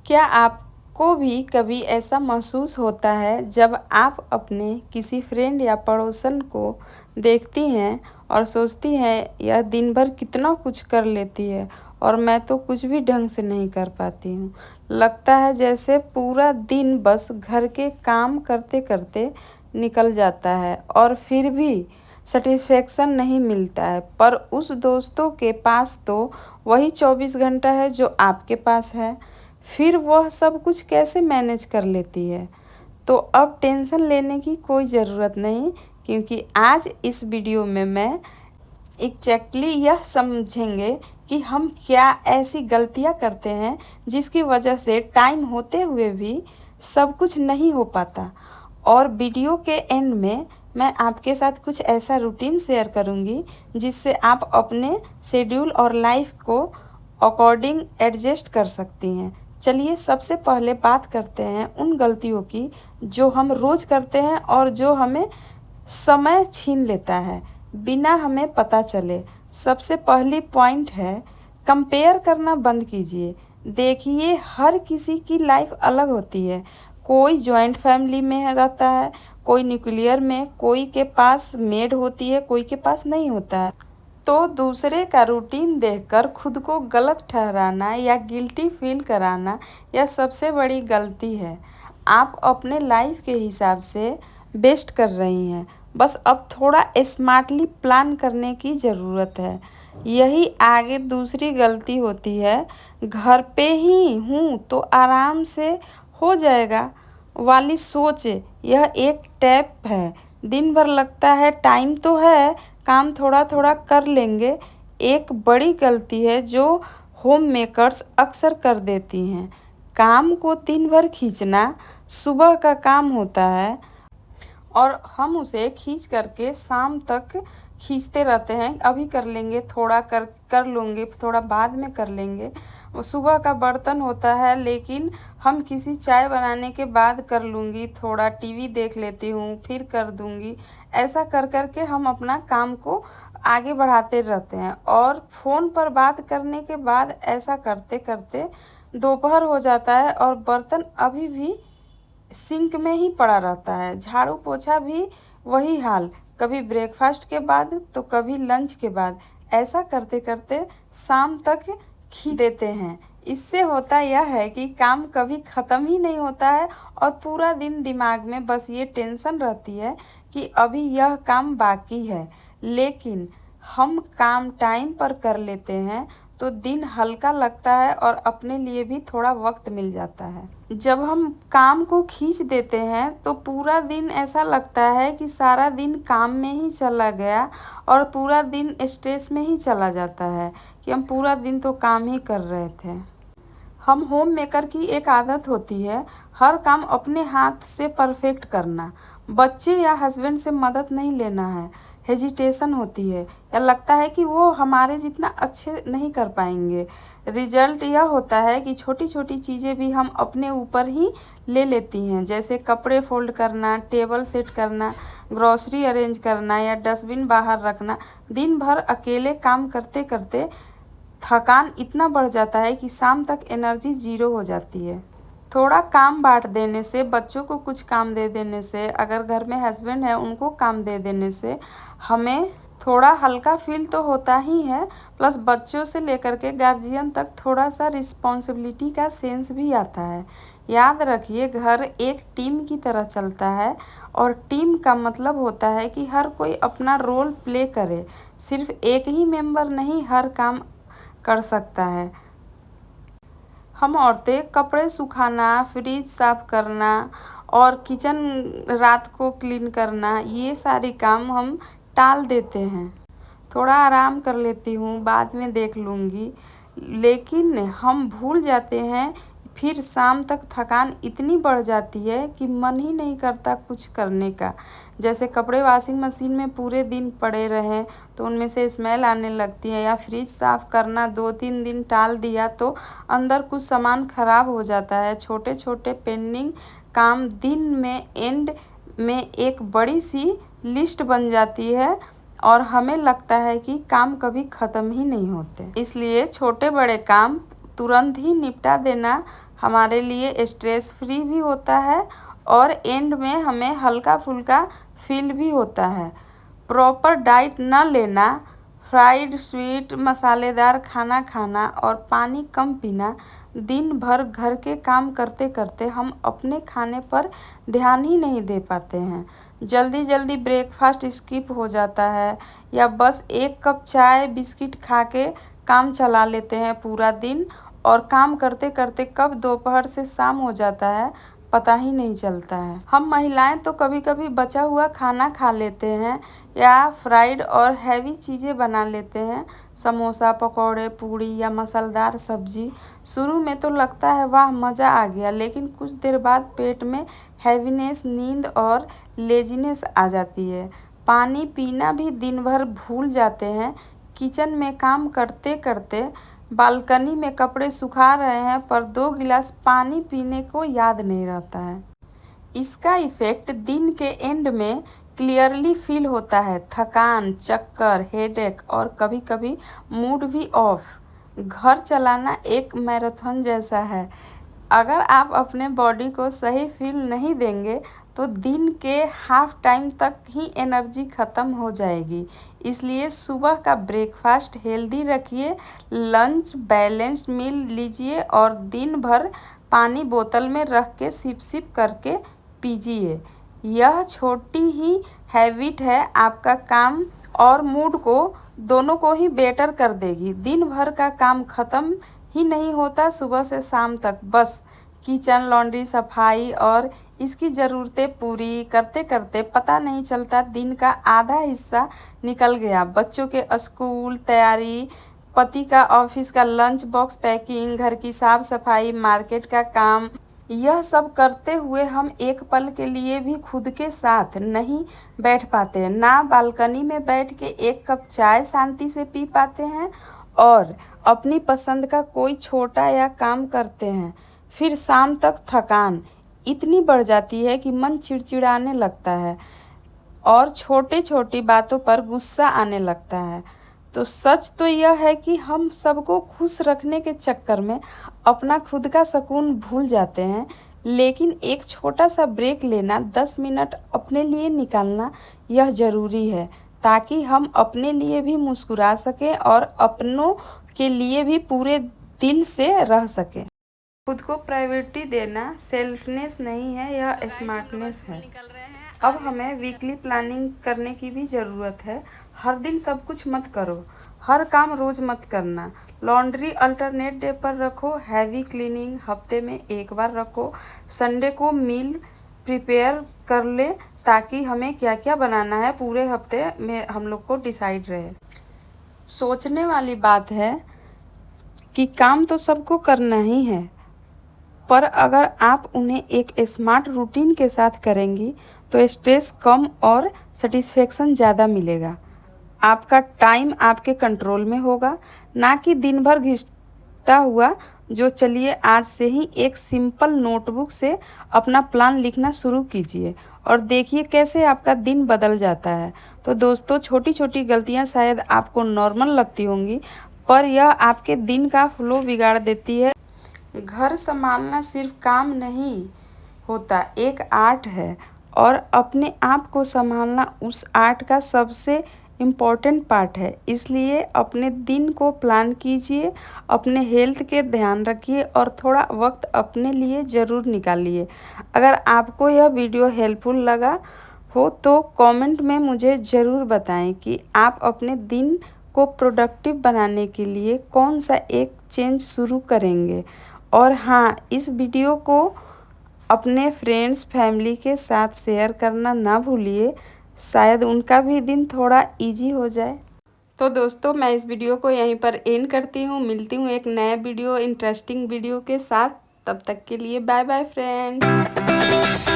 क्या आपको भी कभी ऐसा महसूस होता है जब आप अपने किसी फ्रेंड या पड़ोसन को देखती हैं और सोचती हैं यह दिन भर कितना कुछ कर लेती है और मैं तो कुछ भी ढंग से नहीं कर पाती हूँ। लगता है जैसे पूरा दिन बस घर के काम करते करते निकल जाता है और फिर भी सेटिस्फेक्शन नहीं मिलता है। पर उस दोस्तों के पास तो वही 24 घंटा है जो आपके पास है। फिर वह सब कुछ कैसे मैनेज कर लेती है। तो अब टेंशन लेने की कोई ज़रूरत नहीं, क्योंकि आज इस वीडियो में मैं एग्जैक्टली यह समझेंगे कि हम क्या ऐसी गलतियां करते हैं जिसकी वजह से टाइम होते हुए भी सब कुछ नहीं हो पाता। और वीडियो के एंड में मैं आपके साथ कुछ ऐसा रूटीन शेयर करूंगी जिससे आप अपने शेड्यूल और लाइफ को अकॉर्डिंग एडजस्ट कर सकती हैं। चलिए सबसे पहले बात करते हैं उन गलतियों की जो हम रोज़ करते हैं और जो हमें समय छीन लेता है बिना हमें पता चले। सबसे पहली पॉइंट है, कंपेयर करना बंद कीजिए। देखिए हर किसी की लाइफ अलग होती है। कोई जॉइंट फैमिली में रहता है, कोई न्यूक्लियर में, कोई के पास मेड होती है, कोई के पास नहीं होता है। तो दूसरे का रूटीन देखकर खुद को गलत ठहराना या गिल्टी फील कराना, यह सबसे बड़ी गलती है। आप अपने लाइफ के हिसाब से बेस्ट कर रही हैं, बस अब थोड़ा स्मार्टली प्लान करने की ज़रूरत है। यही आगे दूसरी गलती होती है, घर पे ही हूँ तो आराम से हो जाएगा वाली सोच। यह एक टैप है। दिन भर लगता है टाइम तो है, काम थोड़ा थोड़ा कर लेंगे। एक बड़ी गलती है जो होम मेकर्स अक्सर कर देती हैं। काम को दिन भर खींचना सुबह का काम होता है और हम उसे खींच करके शाम तक खींचते रहते हैं। अभी कर लेंगे, थोड़ा कर लूँगी, थोड़ा बाद में कर लेंगे। वो सुबह का बर्तन होता है लेकिन हम किसी चाय बनाने के बाद कर लूँगी, थोड़ा टीवी देख लेती हूँ फिर कर दूँगी। ऐसा कर कर के हम अपना काम को आगे बढ़ाते रहते हैं और फ़ोन पर बात करने के बाद ऐसा करते करते दोपहर हो जाता है और बर्तन अभी भी सिंक में ही पड़ा रहता है। झाड़ू पोछा भी वही हाल, कभी ब्रेकफास्ट के बाद तो कभी लंच के बाद। ऐसा करते करते शाम तक खींच देते हैं। इससे होता यह है कि काम कभी ख़त्म ही नहीं होता है और पूरा दिन दिमाग में बस ये टेंशन रहती है कि अभी यह काम बाकी है। लेकिन हम काम टाइम पर कर लेते हैं तो दिन हल्का लगता है और अपने लिए भी थोड़ा वक्त मिल जाता है। जब हम काम को खींच देते हैं तो पूरा दिन ऐसा लगता है कि सारा दिन काम में ही चला गया और पूरा दिन स्ट्रेस में ही चला जाता है कि हम पूरा दिन तो काम ही कर रहे थे। हम होम मेकर की एक आदत होती है हर काम अपने हाथ से परफेक्ट करना। बच्चे या हस्बैंड से मदद नहीं लेना है, हेजिटेशन होती है या लगता है कि वो हमारे जितना अच्छे नहीं कर पाएंगे। रिजल्ट यह होता है कि छोटी छोटी चीज़ें भी हम अपने ऊपर ही ले लेती हैं, जैसे कपड़े फोल्ड करना, टेबल सेट करना, ग्रॉसरी अरेंज करना या डस्टबिन बाहर रखना। दिन भर अकेले काम करते करते थकान इतना बढ़ जाता है कि शाम तक एनर्जी ज़ीरो हो जाती है। थोड़ा काम बांट देने से, बच्चों को कुछ काम दे देने से, अगर घर में हस्बैंड है उनको काम दे देने से हमें थोड़ा हल्का फील तो होता ही है। प्लस बच्चों से लेकर के गार्जियन तक थोड़ा सा रिस्पॉन्सिबिलिटी का सेंस भी आता है। याद रखिए घर एक टीम की तरह चलता है और टीम का मतलब होता है कि हर कोई अपना रोल प्ले करे। सिर्फ एक ही मेंबर नहीं हर काम कर सकता है। हम औरतें कपड़े सुखाना, फ्रिज साफ़ करना और किचन रात को क्लीन करना, ये सारी काम हम टाल देते हैं। थोड़ा आराम कर लेती हूँ, बाद में देख लूँगी, लेकिन हम भूल जाते हैं। फिर शाम तक थकान इतनी बढ़ जाती है कि मन ही नहीं करता कुछ करने का। जैसे कपड़े वॉशिंग मशीन में पूरे दिन पड़े रहें तो उनमें से स्मेल आने लगती है, या फ्रिज साफ़ करना 2-3 दिन टाल दिया तो अंदर कुछ सामान ख़राब हो जाता है। छोटे छोटे पेंडिंग काम दिन में एंड में एक बड़ी सी लिस्ट बन जाती है और हमें लगता है कि काम कभी ख़त्म ही नहीं होते। इसलिए छोटे बड़े काम तुरंत ही निपटा देना हमारे लिए स्ट्रेस फ्री भी होता है और एंड में हमें हल्का फुल्का फील भी होता है। प्रॉपर डाइट न लेना, फ्राइड स्वीट मसालेदार खाना खाना और पानी कम पीना, दिन भर घर के काम करते करते हम अपने खाने पर ध्यान ही नहीं दे पाते हैं। जल्दी जल्दी ब्रेकफास्ट स्किप हो जाता है या बस एक कप चाय बिस्किट खा के काम चला लेते हैं पूरा दिन, और काम करते करते कब दोपहर से शाम हो जाता है पता ही नहीं चलता है। हम महिलाएं तो कभी कभी बचा हुआ खाना खा लेते हैं या फ्राइड और हैवी चीज़ें बना लेते हैं, समोसा, पकौड़े, पूड़ी या मसालेदार सब्जी। शुरू में तो लगता है वाह मज़ा आ गया, लेकिन कुछ देर बाद पेट में हैवीनेस, नींद और लेजीनेस आ जाती है। पानी पीना भी दिन भर भूल जाते हैं। किचन में काम करते करते बालकनी में कपड़े सुखा रहे हैं पर 2 गिलास पानी पीने को याद नहीं रहता है। इसका इफ़ेक्ट दिन के एंड में क्लियरली फील होता है। थकान, चक्कर, हेडेक और कभी कभी मूड भी ऑफ। घर चलाना एक मैराथन जैसा है। अगर आप अपने बॉडी को सही फील नहीं देंगे तो दिन के हाफ टाइम तक ही एनर्जी ख़त्म हो जाएगी। इसलिए सुबह का ब्रेकफास्ट हेल्दी रखिए, लंच बैलेंस्ड मील लीजिए और दिन भर पानी बोतल में रख के सिप सिप करके पीजिए। यह छोटी ही हैबिट है आपका काम और मूड को दोनों को ही बेटर कर देगी। दिन भर का काम ख़त्म ही नहीं होता सुबह से शाम तक, बस किचन, लॉन्ड्री, सफाई और इसकी ज़रूरतें पूरी करते करते पता नहीं चलता दिन का आधा हिस्सा निकल गया। बच्चों के स्कूल तैयारी, पति का ऑफिस का लंच बॉक्स पैकिंग, घर की साफ सफाई, मार्केट का काम, यह सब करते हुए हम एक पल के लिए भी खुद के साथ नहीं बैठ पाते। ना बालकनी में बैठ के एक कप चाय शांति से पी पाते हैं और अपनी पसंद का कोई छोटा या काम करते हैं। फिर शाम तक थकान इतनी बढ़ जाती है कि मन चिड़चिड़ाने लगता है और छोटी छोटी बातों पर गुस्सा आने लगता है। तो सच तो यह है कि हम सबको खुश रखने के चक्कर में अपना खुद का सुकून भूल जाते हैं, लेकिन एक छोटा सा ब्रेक लेना, 10 मिनट अपने लिए निकालना, यह ज़रूरी है ताकि हम अपने लिए भी मुस्कुरा सकें और अपनों के लिए भी पूरे दिल से रह सकें। खुद को प्रायोरिटी देना सेल्फनेस नहीं है, यह स्मार्टनेस है। अब हमें वीकली प्लानिंग करने की भी ज़रूरत है। हर दिन सब कुछ मत करो, हर काम रोज़ मत करना। लॉन्ड्री अल्टरनेट डे पर रखो, हैवी क्लीनिंग हफ्ते में एक बार रखो। संडे को मील प्रिपेयर कर ले ताकि हमें क्या क्या बनाना है पूरे हफ्ते में हम लोग को डिसाइड रहे। सोचने वाली बात है कि काम तो सबको करना ही है, पर अगर आप उन्हें एक स्मार्ट रूटीन के साथ करेंगी तो स्ट्रेस कम और सेटिस्फेक्शन ज़्यादा मिलेगा। आपका टाइम आपके कंट्रोल में होगा, ना कि दिन भर घिसता हुआ। जो चलिए आज से ही एक सिंपल नोटबुक से अपना प्लान लिखना शुरू कीजिए और देखिए कैसे आपका दिन बदल जाता है। तो दोस्तों, छोटी छोटी गलतियां शायद आपको नॉर्मल लगती होंगी, पर यह आपके दिन का फ्लो बिगाड़ देती है। घर संभालना सिर्फ काम नहीं होता, एक आर्ट है और अपने आप को संभालना उस आर्ट का सबसे इम्पोर्टेंट पार्ट है। इसलिए अपने दिन को प्लान कीजिए, अपने हेल्थ के ध्यान रखिए और थोड़ा वक्त अपने लिए ज़रूर निकालिए। अगर आपको यह वीडियो हेल्पफुल लगा हो तो कमेंट में मुझे ज़रूर बताएं कि आप अपने दिन को प्रोडक्टिव बनाने के लिए कौन सा एक चेंज शुरू करेंगे। और हाँ, इस वीडियो को अपने फ्रेंड्स, फैमिली के साथ शेयर करना ना भूलिए, शायद उनका भी दिन थोड़ा इजी हो जाए। तो दोस्तों, मैं इस वीडियो को यहीं पर एंड करती हूँ। मिलती हूँ एक नया वीडियो, इंटरेस्टिंग वीडियो के साथ। तब तक के लिए बाय बाय फ्रेंड्स।